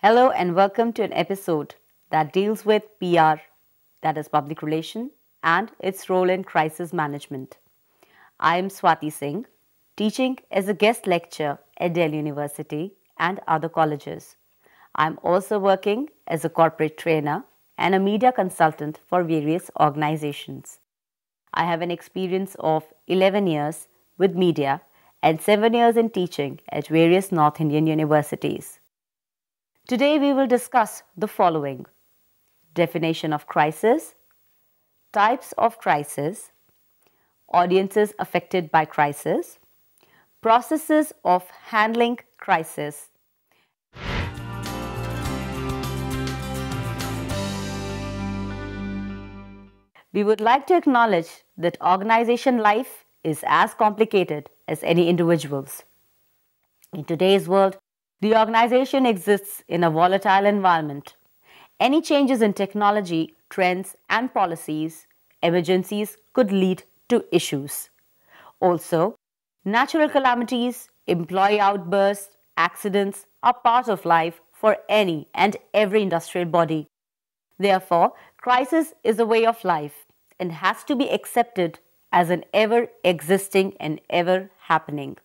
Hello and welcome to an episode that deals with PR, that is public relation, and its role in crisis management. I am Swati Singh, teaching as a guest lecturer at Delhi University and other colleges. I am also working as a corporate trainer and a media consultant for various organizations. I have an experience of 11 years with media and 7 years in teaching at various North Indian universities. Today we will discuss the following: definition of crisis, types of crisis, audiences affected by crisis, processes of handling crisis. We would like to acknowledge that organization life is as complicated as any individual's. In today's world, the organization exists in a volatile environment. Any changes in technology, trends, and policies, emergencies could lead to issues. Also, natural calamities, employee outbursts, accidents are part of life for any and every industrial body. Therefore, crisis is a way of life and has to be accepted as an ever existing and ever happening.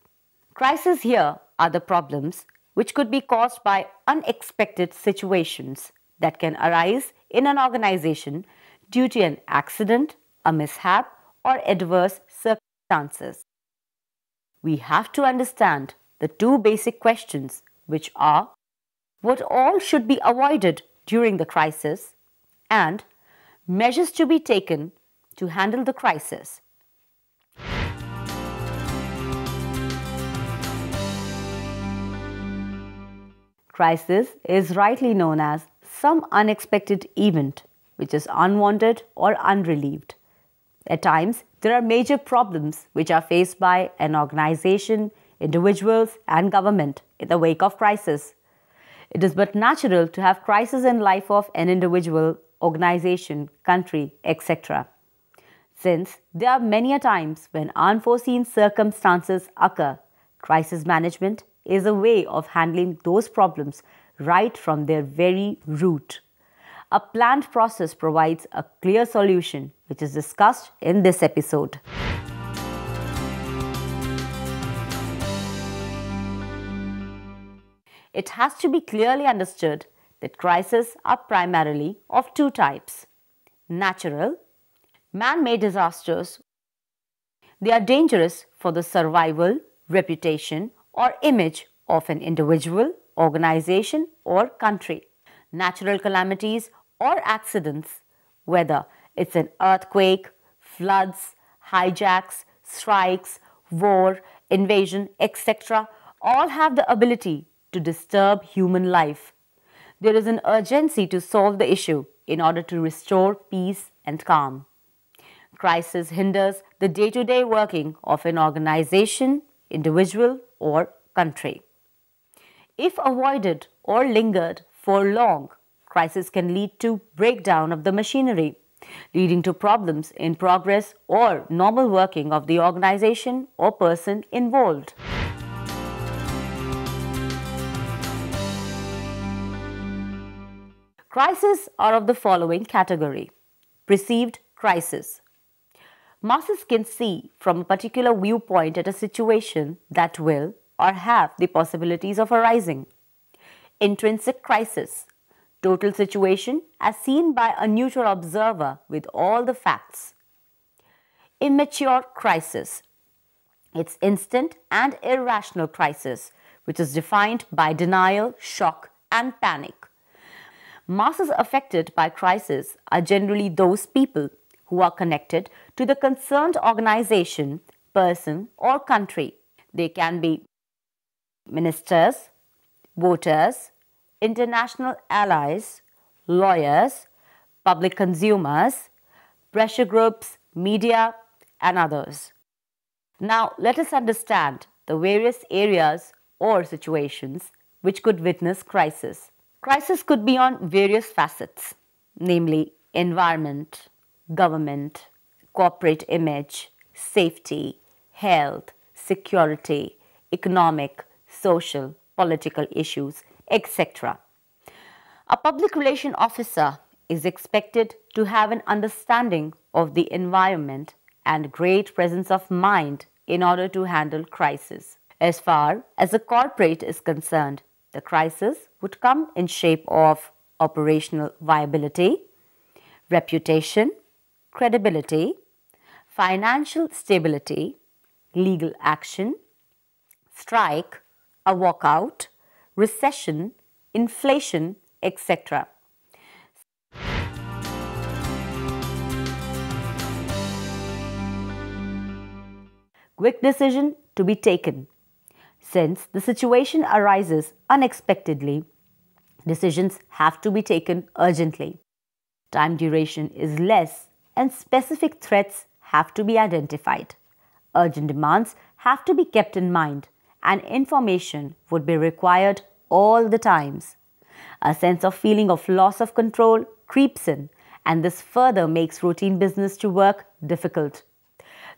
Crises here are the problems which could be caused by unexpected situations that can arise in an organization due to an accident, a mishap, or adverse circumstances. We have to understand the two basic questions, which are what all should be avoided during the crisis and measures to be taken to handle the crisis. Crisis is rightly known as some unexpected event which is unwanted or unrelieved. At times, there are major problems which are faced by an organization, individuals, and government in the wake of crisis. It is but natural to have crisis in life of an individual, organization, country, etc. Since there are many a times when unforeseen circumstances occur, crisis management is a way of handling those problems right from their very root. A planned process provides a clear solution, which is discussed in this episode. It has to be clearly understood that crises are primarily of two types: natural, man-made disasters. They are dangerous for the survival, reputation, or image of an individual, organization, or country. Natural calamities or accidents, whether it's an earthquake, floods, hijacks, strikes, war, invasion, etc., all have the ability to disturb human life. There is an urgency to solve the issue in order to restore peace and calm. Crisis hinders the day-to-day working of an organization, individual, or country. If avoided or lingered for long, crisis can lead to breakdown of the machinery, leading to problems in progress or normal working of the organization or person involved. Crises are of the following category: perceived crisis. Masses can see from a particular viewpoint at a situation that will or have the possibilities of arising. Intrinsic crisis, total situation as seen by a neutral observer with all the facts. Immature crisis, it's instant and irrational crisis, which is defined by denial, shock, and panic. Masses affected by crisis are generally those people who are connected to the concerned organization, person, or country. They can be ministers, voters, international allies, lawyers, public consumers, pressure groups, media, and others. Now, let us understand the various areas or situations which could witness crisis. Crisis could be on various facets, namely environment, government, corporate image, safety, health, security, economic, social, political issues, etc. A public relation officer is expected to have an understanding of the environment and great presence of mind in order to handle crisis. As far as a corporate is concerned, the crisis would come in shape of operational viability, reputation, credibility, financial stability, legal action, strike, a walkout, recession, inflation, etc. Quick decision to be taken. Since the situation arises unexpectedly, decisions have to be taken urgently. Time duration is less and specific threats have to be identified. Urgent demands have to be kept in mind and information would be required all the times. A sense of feeling of loss of control creeps in and this further makes routine business to work difficult.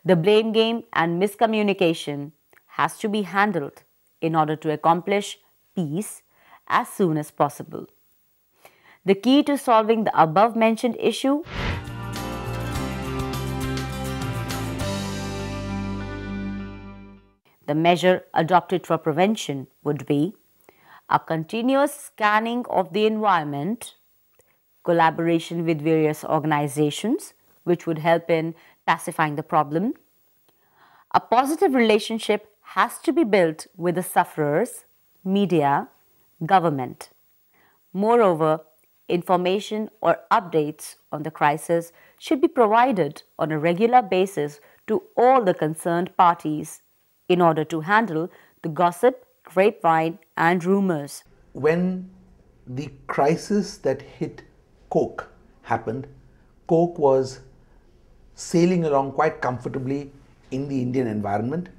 The blame game and miscommunication has to be handled in order to accomplish peace as soon as possible. The key to solving the above mentioned issue the measure adopted for prevention would be a continuous scanning of the environment, collaboration with various organizations which would help in pacifying the problem. A positive relationship has to be built with the sufferers, media, government. Moreover, information or updates on the crisis should be provided on a regular basis to all the concerned parties in order to handle the gossip, grapevine, and rumors. When the crisis that hit Coke happened, Coke was sailing along quite comfortably in the Indian environment,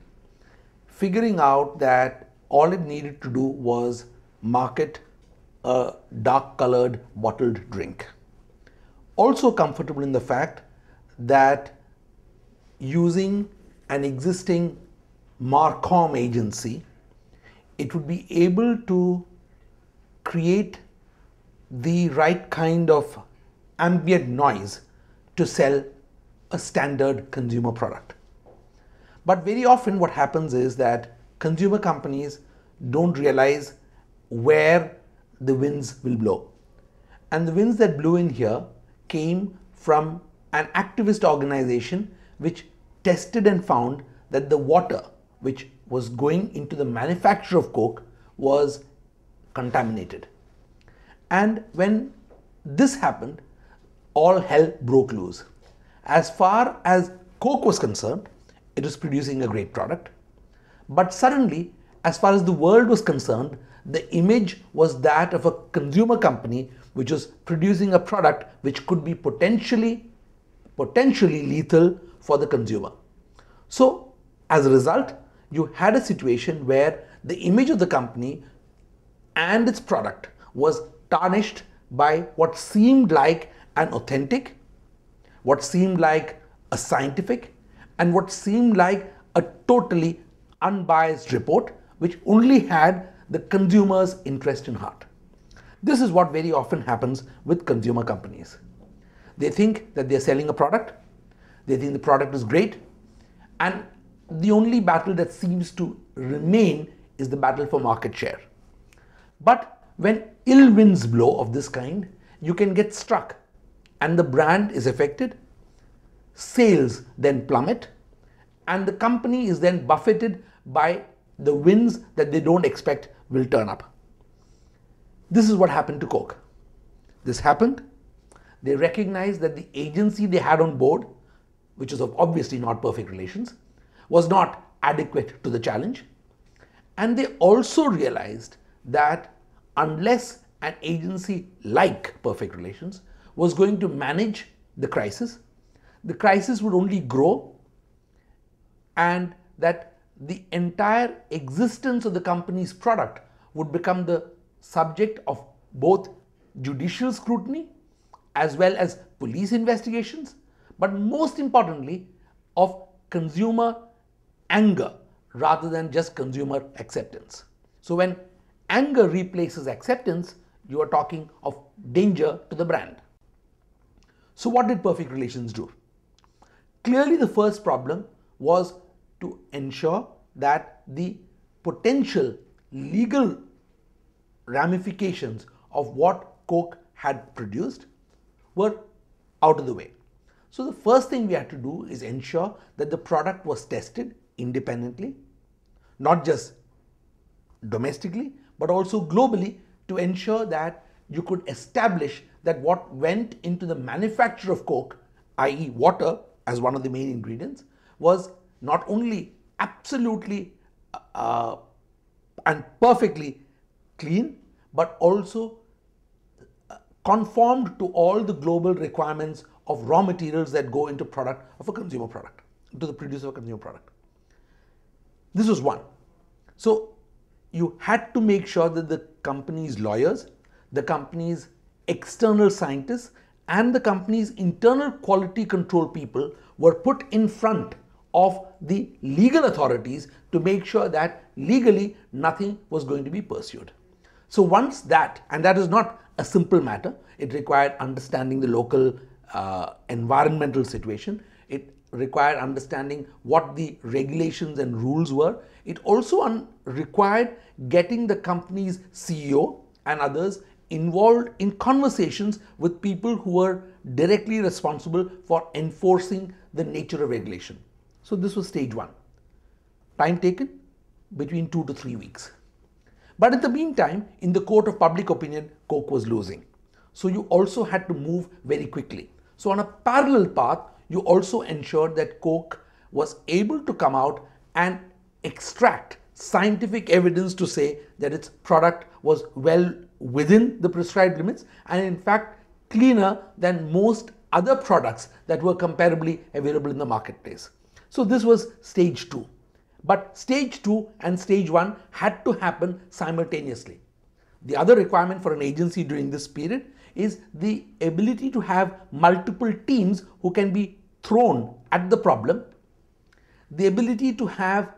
figuring out that all it needed to do was market a dark colored bottled drink. Also comfortable in the fact that using an existing Marcom agency, it would be able to create the right kind of ambient noise to sell a standard consumer product. But very often what happens is that consumer companies don't realize where the winds will blow. And the winds that blew in here came from an activist organization which tested and found that the water which was going into the manufacture of Coke was contaminated. And when this happened, all hell broke loose. As far as Coke was concerned, it was producing a great product. But suddenly, as far as the world was concerned, the image was that of a consumer company which was producing a product which could be potentially lethal for the consumer. So, as a result, you had a situation where the image of the company and its product was tarnished by what seemed like an authentic, what seemed like a scientific, and what seemed like a totally unbiased report which only had the consumer's interest in heart. This is what very often happens with consumer companies. They think that they're selling a product, they think the product is great, and the only battle that seems to remain is the battle for market share. But when ill winds blow of this kind, you can get struck and the brand is affected, sales then plummet, and the company is then buffeted by the winds that they don't expect will turn up. This is what happened to Coke. This happened. They recognized that the agency they had on board, which is obviously not Perfect Relations, was not adequate to the challenge. And they also realized that unless an agency like Perfect Relations was going to manage the crisis would only grow, and that the entire existence of the company's product would become the subject of both judicial scrutiny as well as police investigations, but most importantly of consumer anger rather than just consumer acceptance. So when anger replaces acceptance, you are talking of danger to the brand. So what did Perfect Relations do? Clearly, the first problem was to ensure that the potential legal ramifications of what Coke had produced were out of the way. So the first thing we had to do is ensure that the product was tested independently, not just domestically, but also globally, to ensure that you could establish that what went into the manufacture of Coke, i.e. water as one of the main ingredients, was not only absolutely and perfectly clean, but also conformed to all the global requirements of raw materials that go into product of a consumer product, to the producer of a consumer product. This was one. So you had to make sure that the company's lawyers, the company's external scientists, and the company's internal quality control people were put in front of the legal authorities to make sure that legally nothing was going to be pursued. So once that, and that is not a simple matter, it required understanding the local environmental situation, it required understanding what the regulations and rules were, it also required getting the company's CEO and others involved in conversations with people who were directly responsible for enforcing the nature of regulation. So this was stage one. Time taken between 2 to 3 weeks. But in the meantime, in the court of public opinion, Coke was losing. So you also had to move very quickly. So on a parallel path, you also ensured that Coke was able to come out and extract scientific evidence to say that its product was well within the prescribed limits and in fact cleaner than most other products that were comparably available in the marketplace. So this was stage 2. But stage 2 and stage 1 had to happen simultaneously. The other requirement for an agency during this period is the ability to have multiple teams who can be thrown at the problem, the ability to have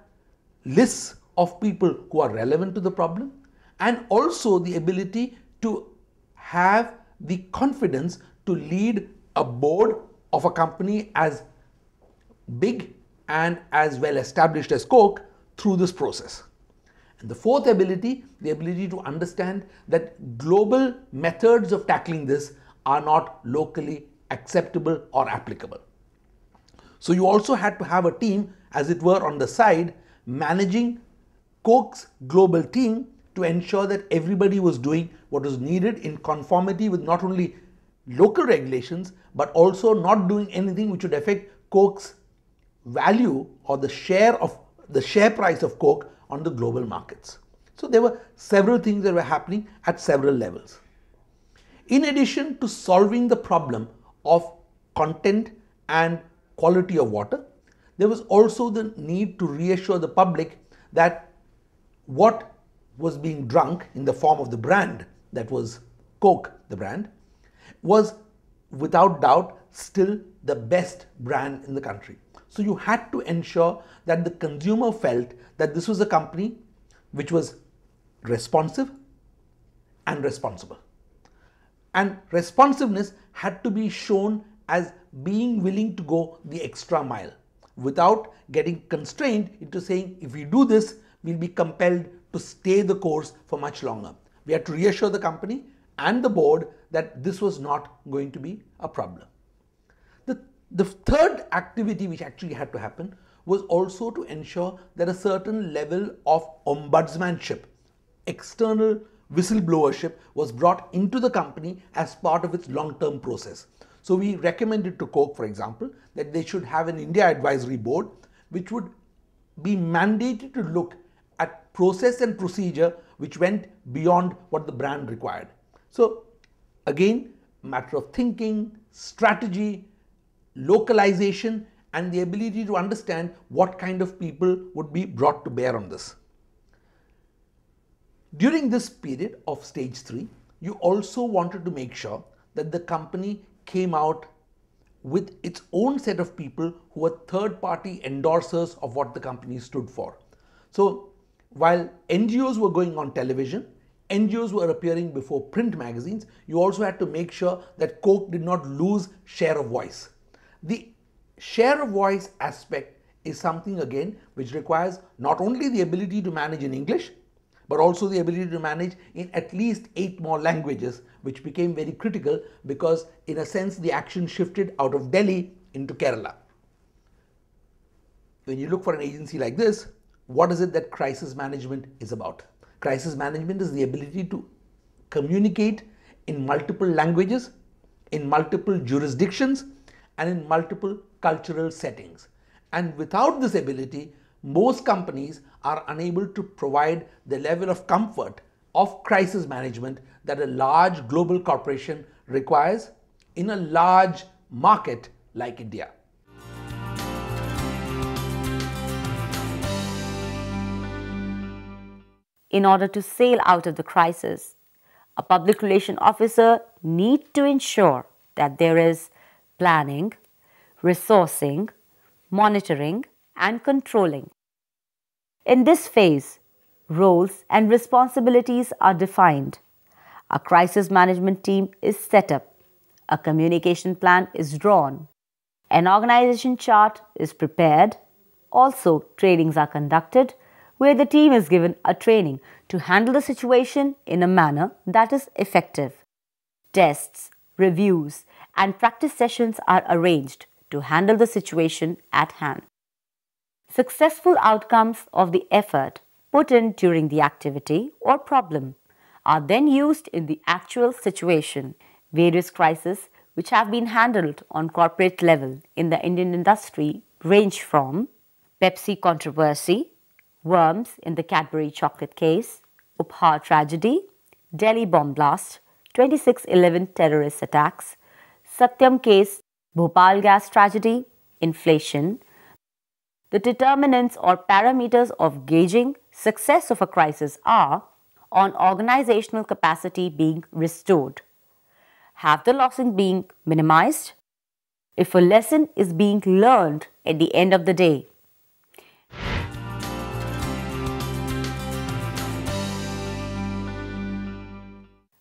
lists of people who are relevant to the problem, and also the ability to have the confidence to lead a board of a company as big and as well established as Coke through this process. And the fourth ability, the ability to understand that global methods of tackling this are not locally acceptable or applicable. So you also had to have a team, as it were, on the side managing Coke's global team to ensure that everybody was doing what was needed in conformity with not only local regulations but also not doing anything which would affect Coke's value or the share price of Coke on the global markets. So there were several things that were happening at several levels. In addition to solving the problem of content and quality of water, there was also the need to reassure the public that what was being drunk in the form of the brand, that was Coke, the brand, was without doubt still the best brand in the country. So you had to ensure that the consumer felt that this was a company which was responsive and responsible. And responsiveness had to be shown as being willing to go the extra mile without getting constrained into saying, if we do this, we'll be compelled to stay the course for much longer. We had to reassure the company and the board that this was not going to be a problem. The third activity which actually had to happen was also to ensure that a certain level of ombudsmanship, external whistleblowership, was brought into the company as part of its long-term process. So we recommended to Coke, for example, that they should have an India advisory board which would be mandated to look at process and procedure which went beyond what the brand required. So again, matter of thinking, strategy, localization, and the ability to understand what kind of people would be brought to bear on this. During this period of stage 3, you also wanted to make sure that the company came out with its own set of people who were third-party endorsers of what the company stood for. So while NGOs were going on television, NGOs were appearing before print magazines, you also had to make sure that Coke did not lose share of voice. The share of voice aspect is something again which requires not only the ability to manage in English, but also the ability to manage in at least 8 more languages, which became very critical because in a sense the action shifted out of Delhi into Kerala. When you look for an agency like this, what is it that crisis management is about? Crisis management is the ability to communicate in multiple languages, in multiple jurisdictions, and in multiple cultural settings. And without this ability, most companies are unable to provide the level of comfort of crisis management that a large global corporation requires in a large market like India. In order to sail out of the crisis, a public relation officer needs to ensure that there is planning, resourcing, monitoring, and controlling. In this phase, roles and responsibilities are defined. A crisis management team is set up. A communication plan is drawn. An organization chart is prepared. Also, trainings are conducted where the team is given a training to handle the situation in a manner that is effective. Tests, reviews, and practice sessions are arranged to handle the situation at hand. Successful outcomes of the effort put in during the activity or problem are then used in the actual situation. Various crises which have been handled on corporate level in the Indian industry range from Pepsi controversy, worms in the Cadbury chocolate case, Uphaar tragedy, Delhi bomb blast, 26/11 terrorist attacks, Satyam case, Bhopal gas tragedy, inflation. The determinants or parameters of gauging success of a crisis are on organizational capacity being restored, have the losses being minimized, if a lesson is being learned at the end of the day.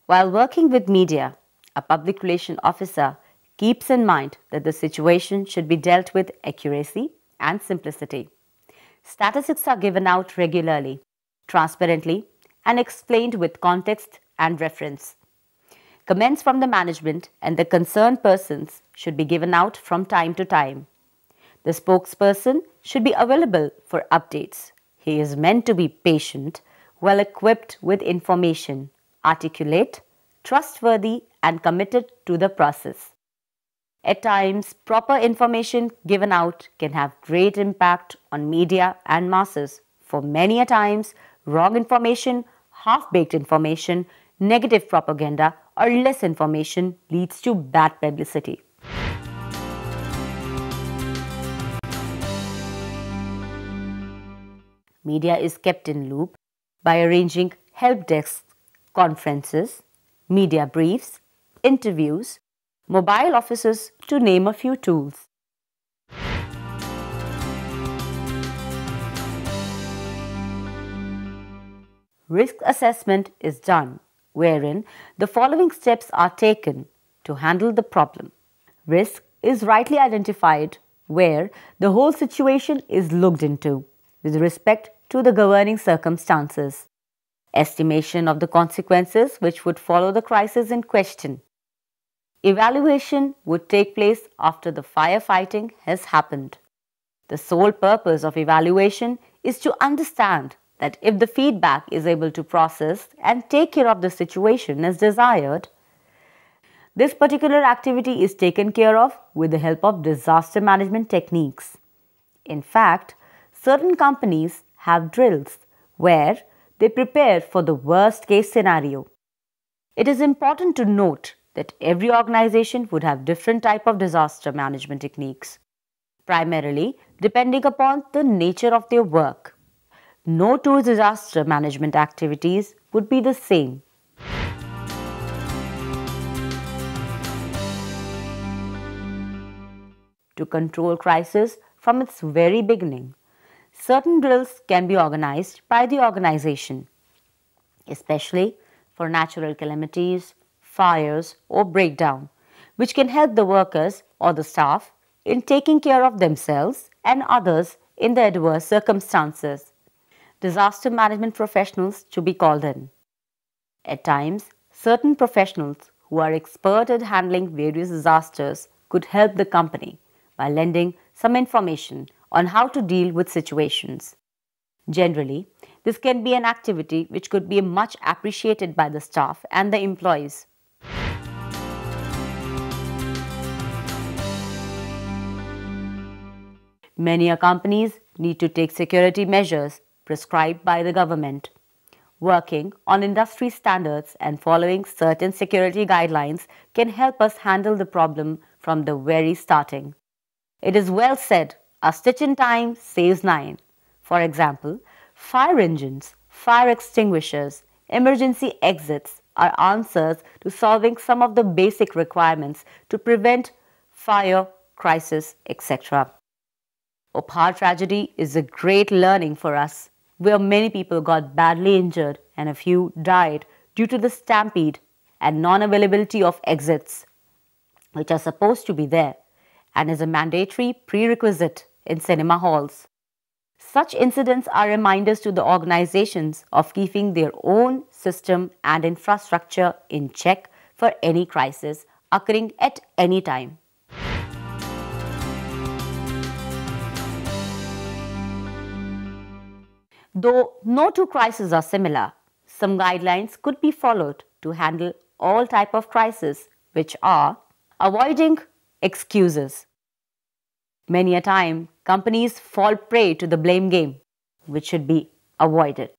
While working with media, a public relation officer keeps in mind that the situation should be dealt with accuracy and simplicity. Statistics are given out regularly, transparently, and explained with context and reference. Comments from the management and the concerned persons should be given out from time to time. The spokesperson should be available for updates. He is meant to be patient, well equipped with information, articulate, trustworthy, and committed to the process. At times, proper information given out can have great impact on media and masses. For many a times, wrong information, half-baked information, negative propaganda, or less information leads to bad publicity. Media is kept in loop by arranging help desk conferences, media briefs, interviews, mobile offices, to name a few tools. Risk assessment is done, wherein the following steps are taken to handle the problem. Risk is rightly identified where the whole situation is looked into with respect to the governing circumstances. Estimation of the consequences which would follow the crisis in question. Evaluation would take place after the firefighting has happened. The sole purpose of evaluation is to understand that if the feedback is able to process and take care of the situation as desired, this particular activity is taken care of with the help of disaster management techniques. In fact, certain companies have drills where they prepare for the worst case scenario. It is important to note that every organization would have different type of disaster management techniques, primarily depending upon the nature of their work. No two disaster management activities would be the same. To control crisis from its very beginning, certain drills can be organized by the organization, especially for natural calamities, fires, or breakdown, which can help the workers or the staff in taking care of themselves and others in the adverse circumstances. Disaster management professionals to be called in. At times, certain professionals who are expert at handling various disasters could help the company by lending some information on how to deal with situations. Generally, this can be an activity which could be much appreciated by the staff and the employees. Many companies need to take security measures prescribed by the government. Working on industry standards and following certain security guidelines can help us handle the problem from the very starting. It is well said, a stitch in time saves nine. For example, fire engines, fire extinguishers, emergency exits are answers to solving some of the basic requirements to prevent fire, crisis, etc. Opar tragedy is a great learning for us, where many people got badly injured and a few died due to the stampede and non-availability of exits, which are supposed to be there and is a mandatory prerequisite in cinema halls. Such incidents are reminders to the organizations of keeping their own system and infrastructure in check for any crisis occurring at any time. Though no two crises are similar, some guidelines could be followed to handle all type of crises, which are avoiding excuses. Many a time, companies fall prey to the blame game, which should be avoided.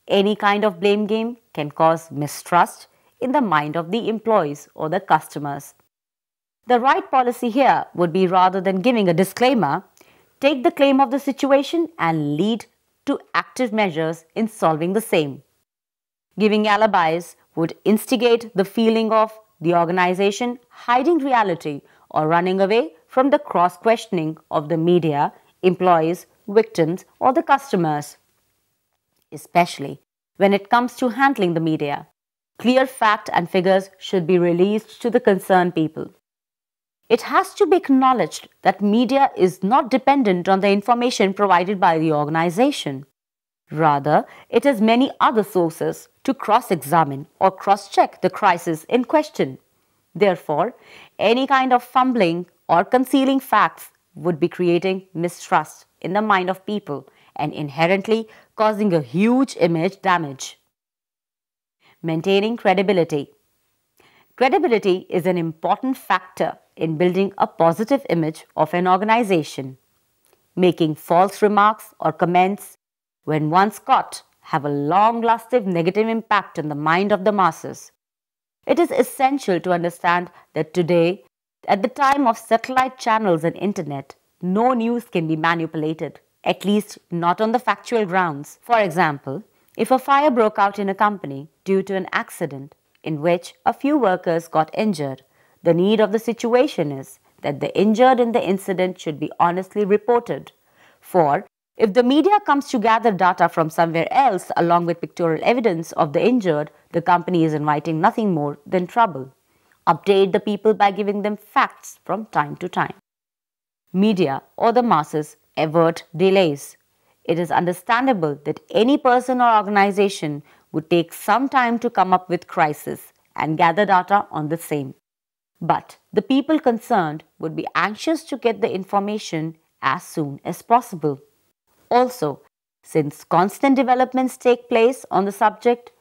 Any kind of blame game can cause mistrust in the mind of the employees or the customers. The right policy here would be, rather than giving a disclaimer, take the claim of the situation and lead to active measures in solving the same. Giving alibis would instigate the feeling of the organization hiding reality or running away from the cross-questioning of the media, employees, victims, or the customers. Especially when it comes to handling the media, clear fact and figures should be released to the concerned people. It has to be acknowledged that media is not dependent on the information provided by the organization. Rather, it has many other sources to cross-examine or cross-check the crisis in question. Therefore, any kind of fumbling or concealing facts would be creating mistrust in the mind of people and inherently causing a huge image damage. Maintaining credibility. Credibility is an important factor in building a positive image of an organization. Making false remarks or comments, when once caught, have a long-lasting negative impact on the mind of the masses. It is essential to understand that today, at the time of satellite channels and internet, no news can be manipulated, at least not on the factual grounds. For example, if a fire broke out in a company due to an accident in which a few workers got injured, the need of the situation is that the injured in the incident should be honestly reported. For if the media comes to gather data from somewhere else along with pictorial evidence of the injured, the company is inviting nothing more than trouble. Update the people by giving them facts from time to time. Media or the masses avert delays. It is understandable that any person or organization would take some time to come up with crisis and gather data on the same. But the people concerned would be anxious to get the information as soon as possible. Also, since constant developments take place on the subject,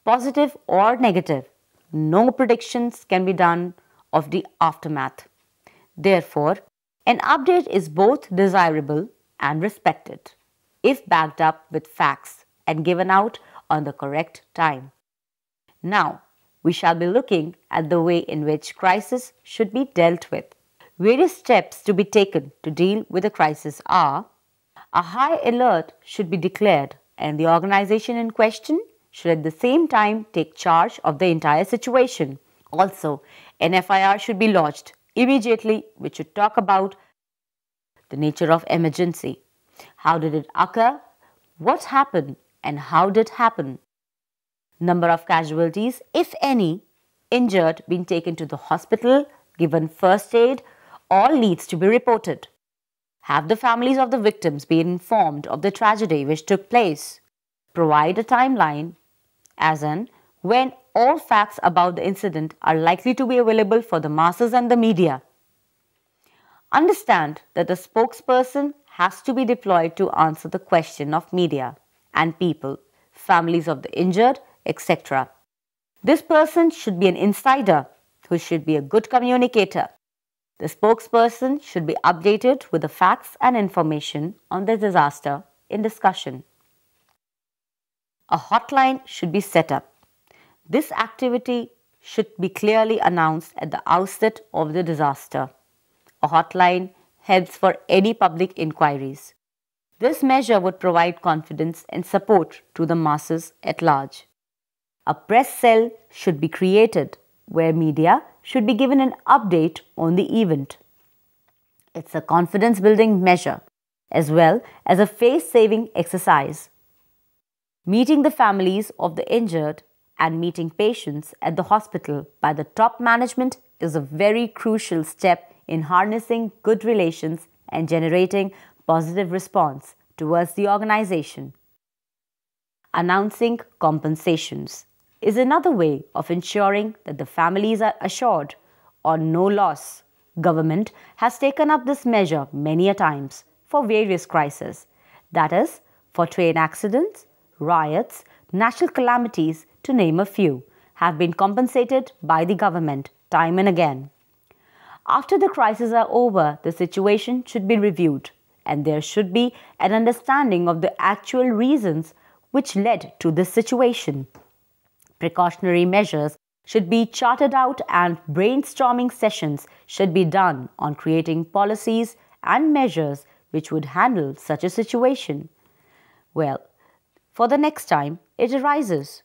positive or negative, no predictions can be done of the aftermath. Therefore, an update is both desirable and respected if backed up with facts and given out on the correct time. Now, we shall be looking at the way in which crisis should be dealt with. Various steps to be taken to deal with a crisis are: a high alert should be declared and the organization in question should at the same time take charge of the entire situation. Also, an FIR should be lodged immediately, which should talk about the nature of emergency. How did it occur? What happened and how did it happen? Number of casualties, if any, injured being taken to the hospital, given first aid, all needs to be reported. Have the families of the victims been informed of the tragedy which took place? Provide a timeline, as in when all facts about the incident are likely to be available for the masses and the media. Understand that a spokesperson has to be deployed to answer the question of media and people, families of the injured, etc. This person should be an insider who should be a good communicator. The spokesperson should be updated with the facts and information on the disaster in discussion. A hotline should be set up. This activity should be clearly announced at the outset of the disaster. A hotline helps for any public inquiries. This measure would provide confidence and support to the masses at large. A press cell should be created where media should be given an update on the event. It's a confidence-building measure as well as a face-saving exercise. Meeting the families of the injured and meeting patients at the hospital by the top management is a very crucial step in harnessing good relations and generating positive response towards the organization. Announcing compensations is another way of ensuring that the families are assured on no loss. Government has taken up this measure many a times for various crises, that is, for train accidents, riots, natural calamities, to name a few, have been compensated by the government time and again. After the crises are over, the situation should be reviewed and there should be an understanding of the actual reasons which led to this situation. Precautionary measures should be charted out and brainstorming sessions should be done on creating policies and measures which would handle such a situation. Well, for the next time it arises.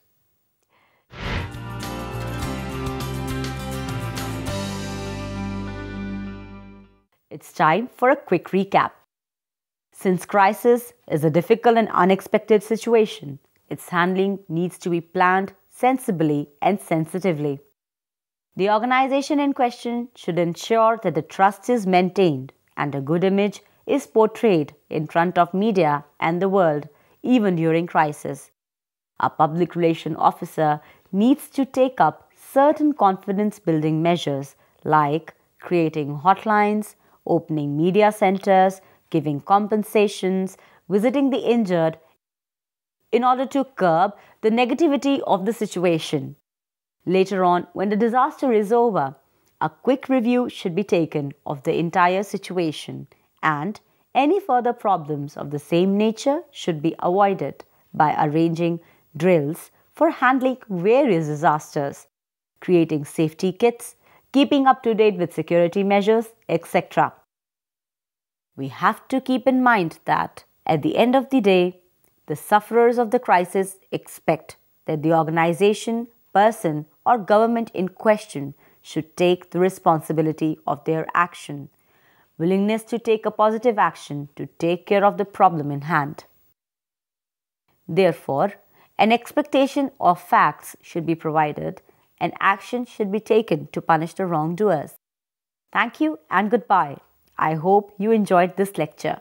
It's time for a quick recap. Since crisis is a difficult and unexpected situation, its handling needs to be planned sensibly and sensitively. The organization in question should ensure that the trust is maintained and a good image is portrayed in front of media and the world, even during crisis. A public relation officer needs to take up certain confidence-building measures like creating hotlines, opening media centers, giving compensations, visiting the injured in order to curb the negativity of the situation. Later on, when the disaster is over, a quick review should be taken of the entire situation and any further problems of the same nature should be avoided by arranging drills for handling various disasters, creating safety kits, keeping up to date with security measures, etc. We have to keep in mind that at the end of the day, the sufferers of the crisis expect that the organization, person, or government in question should take the responsibility of their action, willingness to take a positive action to take care of the problem in hand. Therefore, an expectation of facts should be provided and action should be taken to punish the wrongdoers. Thank you and goodbye. I hope you enjoyed this lecture.